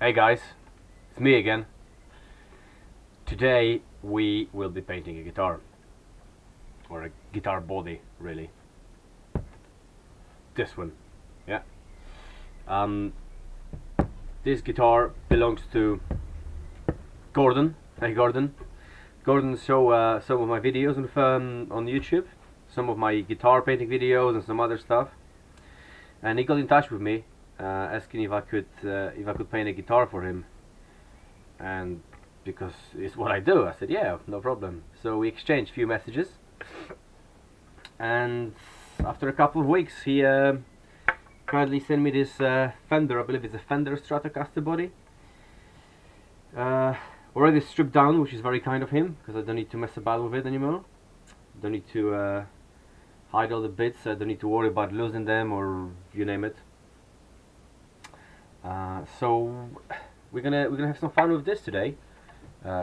Hey guys, it's me again. Today we will be painting a guitar, or a guitar body really. This one, yeah. This guitar belongs to Gordon. Hey Gordon. Gordon show some of my videos on YouTube, some of my guitar painting videos and some other stuff. And he got in touch with me, asking if I could paint a guitar for him. And because it's what I do, I said yeah, no problem. So we exchanged a few messages, and after a couple of weeks, he kindly sent me this Fender. I believe it's a Fender Stratocaster body. Already stripped down, which is very kind of him, because I don't need to mess about with it anymore. Don't need to hide all the bits. I don't need to worry about losing them or you name it. So we're gonna have some fun with this today.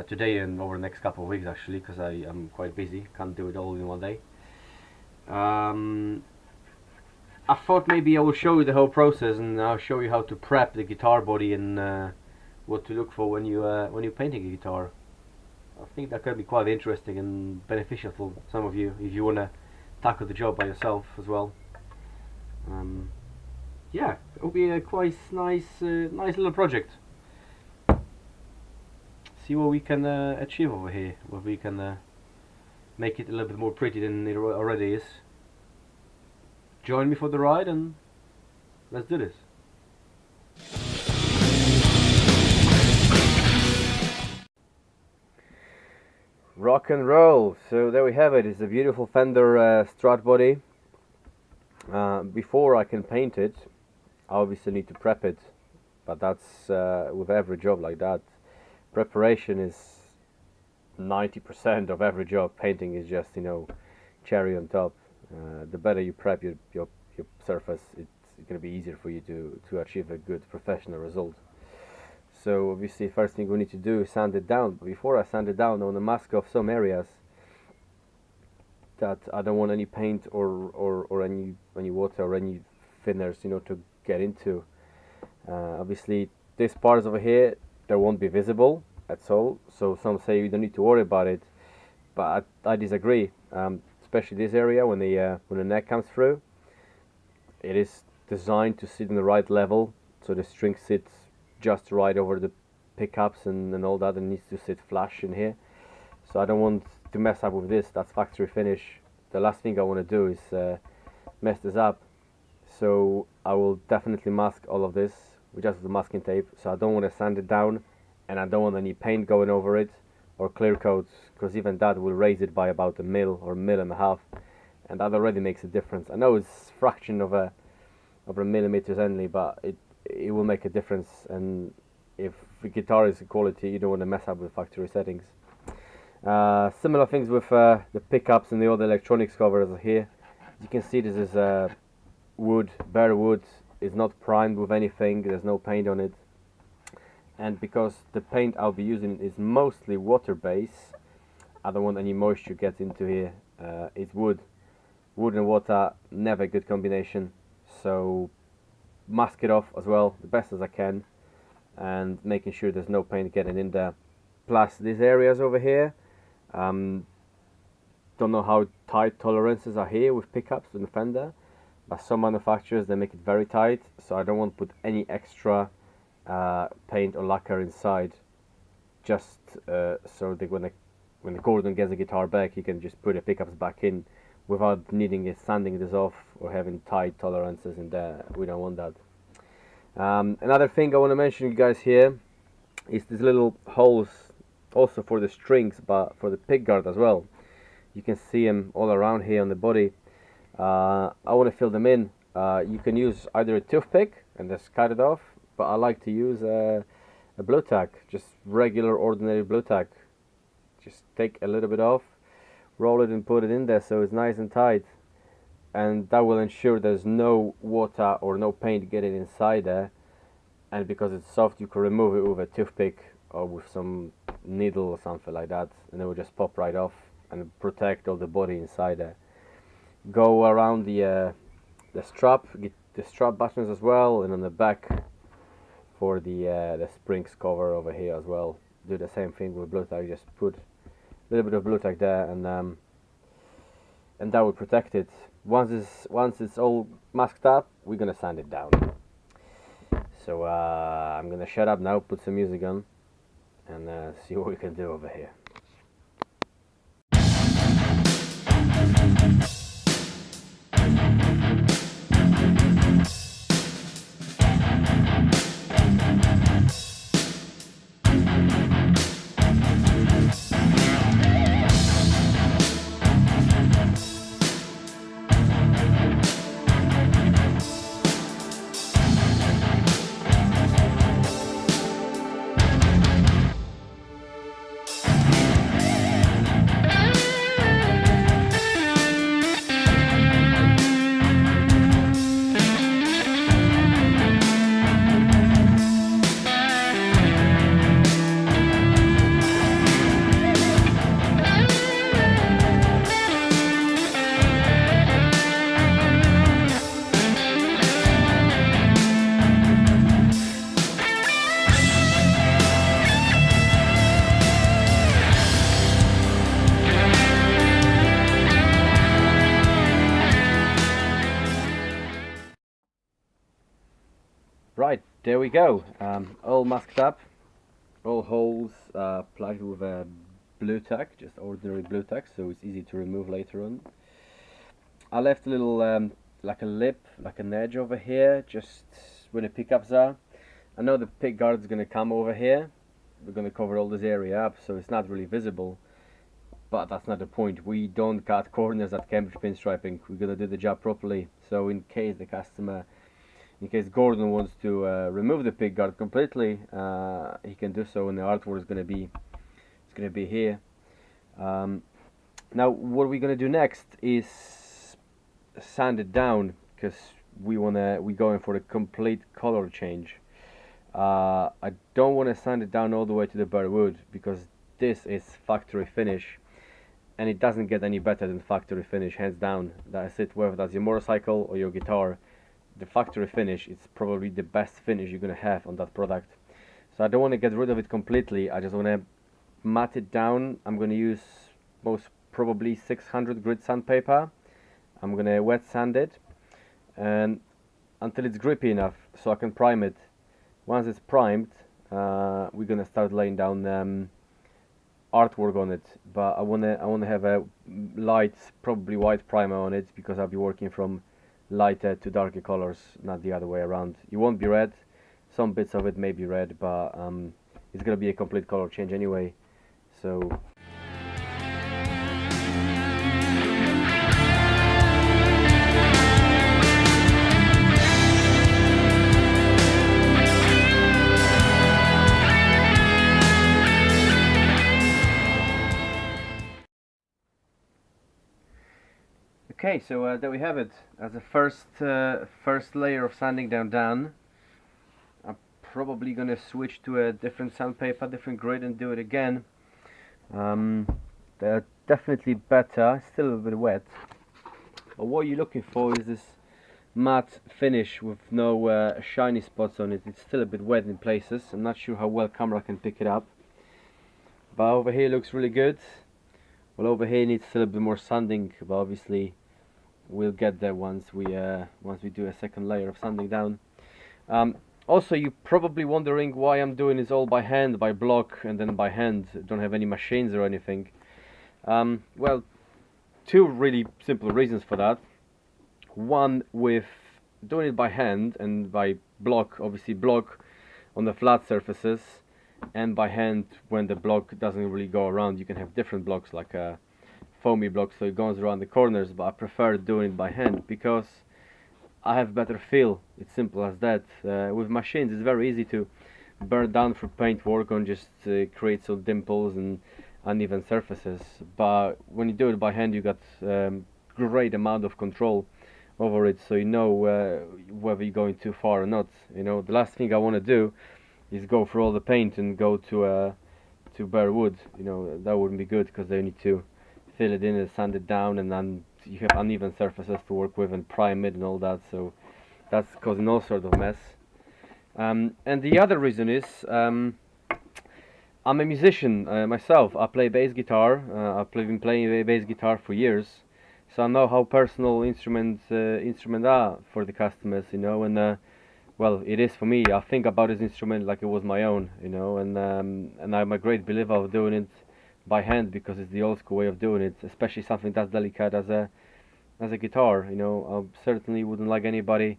Today and over the next couple of weeks actually, because I'm quite busy, can't do it all in one day. I thought maybe I will show you the whole process, and I'll show you how to prep the guitar body and what to look for when you're painting a guitar. I think that could be quite interesting and beneficial for some of you if you want to tackle the job by yourself as well. Yeah, it'll be a quite nice little project. See what we can achieve over here, what we can make it a little bit more pretty than it already is. Join me for the ride and let's do this. Rock and roll. So there we have it. It's a beautiful Fender Strat body. Before I can paint it, I obviously need to prep it, but that's with every job like that. Preparation is 90% of every job. Painting is just, you know, cherry on top. The better you prep your surface, it's going to be easier for you to achieve a good professional result. So obviously first thing we need to do is sand it down. But before I sand it down, I want to mask off some areas that I don't want any paint or any water or any thinners, you know, to get into. Obviously these parts over here, they won't be visible at all, so some say you don't need to worry about it, but I disagree. Especially this area when the neck comes through, it is designed to sit in the right level, so the string sits just right over the pickups and all that, and needs to sit flush in here. So I don't want to mess up with this. That's factory finish. The last thing I want to do is mess this up. So I will definitely mask all of this with just the masking tape. So I don't want to sand it down, and I don't want any paint going over it or clear coat, because even that will raise it by about a mil or mil and a half, and that already makes a difference. I know it's fraction of a millimeters only, but it will make a difference. And if the guitar is quality, you don't want to mess up with factory settings. Similar things with the pickups and the other electronics covers here. As you can see, this is wood, bare wood. It's not primed with anything. There's no paint on it. And because the paint I'll be using is mostly water based, I don't want any moisture get into here. It's wood. Wood and water, never a good combination. So mask it off as well, the best as I can, and making sure there's no paint getting in there. Plus these areas over here, don't know how tight tolerances are here with pickups in the Fender, but some manufacturers, they make it very tight, so I don't want to put any extra paint or lacquer inside, just so that when the Gordon gets the guitar back, he can just put the pickups back in without needing it, sanding this off or having tight tolerances in there. We don't want that. Another thing I want to mention you guys here is these little holes, also for the strings, but for the pick guard as well. You can see them all around here on the body. I want to fill them in. You can use either a toothpick and just cut it off, but I like to use a blue tack, just regular ordinary blue tack. Just take a little bit off, roll it and put it in there so it's nice and tight, and that will ensure there's no water or no paint getting inside there. And because it's soft, you can remove it with a toothpick or with some needle or something like that, and it will just pop right off and protect all the body inside there. Go around the strap, get the strap buttons as well, and on the back for the springs cover over here as well. Do the same thing with blue tack, just put a little bit of blue tack there, and that will protect it. Once it's all masked up, we're gonna sand it down. So I'm gonna shut up now, put some music on, and see what we can do over here. Right, there we go. All masked up, all holes plugged with a blue tack, just ordinary blue tack, so it's easy to remove later on. I left a little like a lip, like an edge over here, just where the pickups are. I know the pick guard is going to come over here. We're going to cover all this area up, so it's not really visible. But that's not the point. We don't cut corners at Cambridge Pinstriping. We're going to do the job properly. So in case Gordon wants to remove the pick guard completely, he can do so, and the artwork is going to be here. Now what we're going to do next is sand it down, because we're going for a complete color change. I don't want to sand it down all the way to the bare wood, because this is factory finish, and it doesn't get any better than factory finish, hands down. That's it, whether that's your motorcycle or your guitar. The factory finish is probably the best finish you're gonna have on that product. So I don't want to get rid of it completely. I just want to mat it down. I'm gonna use most probably 600 grit sandpaper. I'm gonna wet sand it and until it's grippy enough so I can prime it. Once it's primed, we're gonna start laying down artwork on it. But I wanna have a light, probably white primer on it, because I'll be working from lighter to darker colors, not the other way around. It won't be red. Some bits of it may be red, but it's gonna be a complete color change anyway. So okay, so there we have it. As a first layer of sanding down done, I'm probably gonna switch to a different sandpaper, different grade, and do it again. They're definitely better. Still a little bit wet, but what you're looking for is this matte finish with no shiny spots on it. It's still a bit wet in places. I'm not sure how well camera can pick it up, but over here looks really good. Well, over here needs still a bit more sanding, but obviously we'll get there once we do a second layer of sanding down. Also, you're probably wondering why I'm doing this all by hand, by block, and then by hand. Don't have any machines or anything. Well, two really simple reasons for that. One, with doing it by hand and by block, obviously block on the flat surfaces, and by hand when the block doesn't really go around. You can have different blocks, like a foamy block, so it goes around the corners, but I prefer doing it by hand because I have better feel. It's simple as that. With machines it's very easy to burn down for paint work and just create some dimples and uneven surfaces, but when you do it by hand you got great amount of control over it, so you know whether you're going too far or not. You know, the last thing I want to do is go for all the paint and go to bare wood. You know, that wouldn't be good, because they need to fill it in and sand it down, and then you have uneven surfaces to work with and prime it and all that, so that's causing all sort of mess. And the other reason is I'm a musician myself. I play bass guitar. I've been playing bass guitar for years, so I know how personal instruments are for the customers, you know. And well, it is for me. I think about this instrument like it was my own, you know. And I'm a great believer of doing it by hand because it's the old school way of doing it, especially something that's delicate as a guitar. You know, I certainly wouldn't like anybody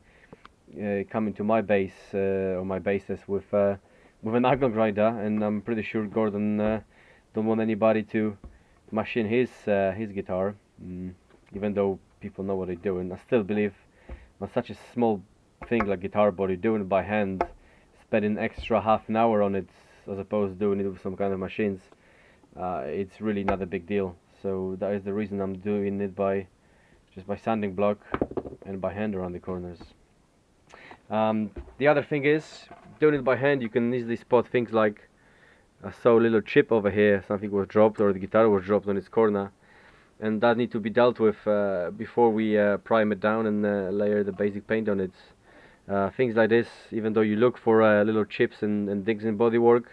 coming to my bass or my basses with an angle grinder, and I'm pretty sure Gordon don't want anybody to machine his guitar, even though people know what they're doing. I still believe on such a small thing like guitar body, doing it by hand, spending extra half an hour on it as opposed to doing it with some kind of machines, it's really not a big deal. So that is the reason I'm doing it just by sanding block and by hand around the corners. The other thing is, doing it by hand, you can easily spot things like I saw a little chip over here, something was dropped or the guitar was dropped on its corner, and that need to be dealt with before we prime it down and layer the basic paint on it. Things like this, even though you look for little chips and digs in bodywork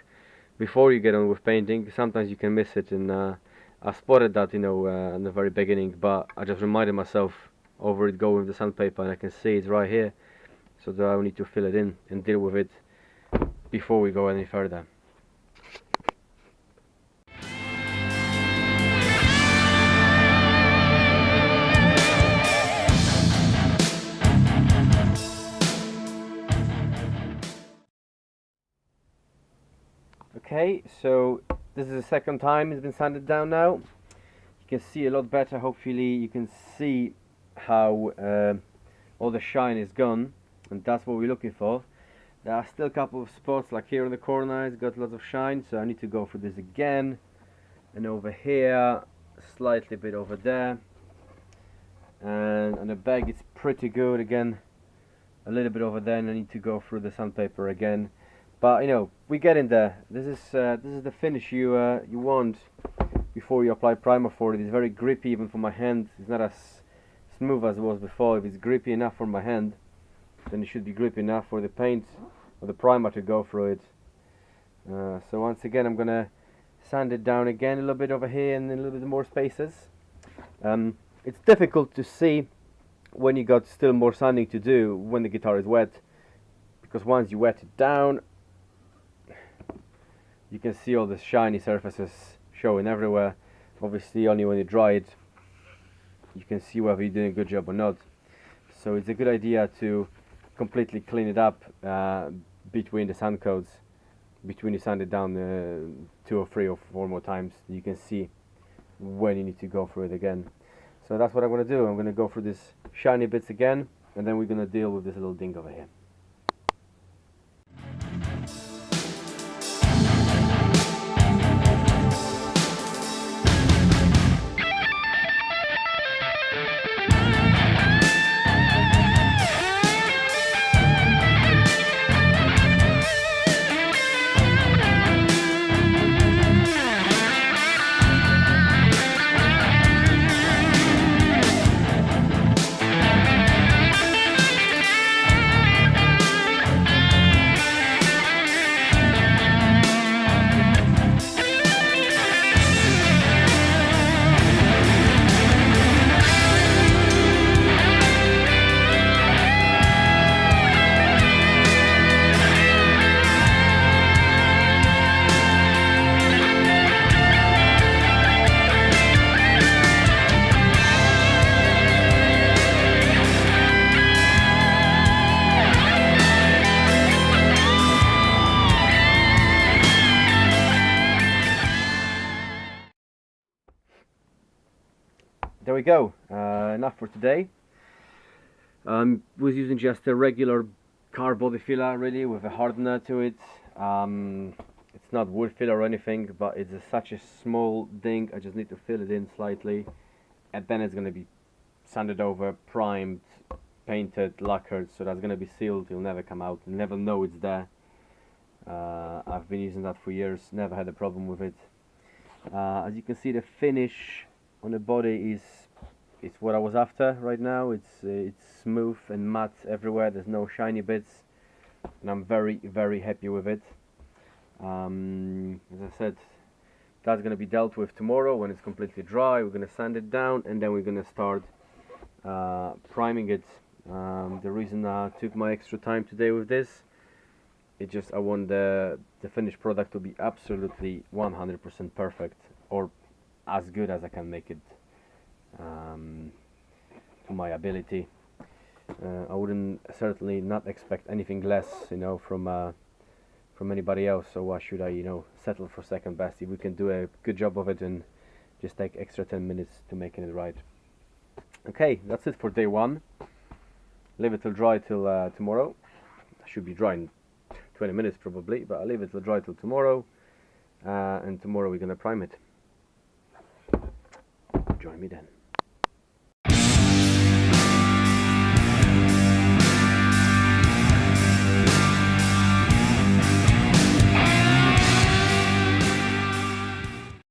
before you get on with painting, sometimes you can miss it, and I spotted that, you know, in the very beginning, but I just reminded myself over it, go with the sandpaper, and I can see it's right here, so that I need to fill it in and deal with it before we go any further. Okay, so this is the second time it's been sanded down now. You can see a lot better. Hopefully you can see how all the shine is gone, and that's what we're looking for. There are still a couple of spots, like here in the corner it's got lots of shine, so I need to go through this again, and over here, slightly bit over there, and on the back it's pretty good. Again, a little bit over there, and I need to go through the sandpaper again. But you know, we get in there. This is the finish you want before you apply primer for it. It's very grippy even for my hand. It's not as smooth as it was before. If it's grippy enough for my hand, then it should be grippy enough for the paint or the primer to go through it. So once again, I'm gonna sand it down again a little bit over here and a little bit more spaces. It's difficult to see when you got still more sanding to do when the guitar is wet, because once you wet it down, you can see all the shiny surfaces showing everywhere. Obviously only when you dry it you can see whether you're doing a good job or not. So it's a good idea to completely clean it up between the sand coats. Between you sand it down 2 or 3 or 4 more times, you can see when you need to go through it again. So that's what I'm going to do. I'm going to go through these shiny bits again, and then we're going to deal with this little ding over here. There we go, enough for today. Was using just a regular car body filler, really, with a hardener to it. It's not wood filler or anything, but it's such a small ding. I just need to fill it in slightly, and then it's going to be sanded over, primed, painted, lacquered, so that's going to be sealed. It'll never come out. You'll never know it's there. I've been using that for years, never had a problem with it. As you can see, the finish on the body is what I was after right now. It's smooth and matte everywhere. There's no shiny bits. and I'm very, very happy with it. As I said, that's going to be dealt with tomorrow when it's completely dry. We're going to sand it down, and then we're going to start priming it. The reason I took my extra time today with this, it just, I want the finished product to be absolutely 100% perfect, or as good as I can make it to my ability. I wouldn't certainly not expect anything less, you know, from anybody else. So why should I, you know, settle for second best if we can do a good job of it and just take extra 10 minutes to making it right. Okay, that's it for day one. Leave it till dry till tomorrow. I should be dry in 20 minutes probably, but I'll leave it till dry till tomorrow, and tomorrow we're gonna prime it. Join me then.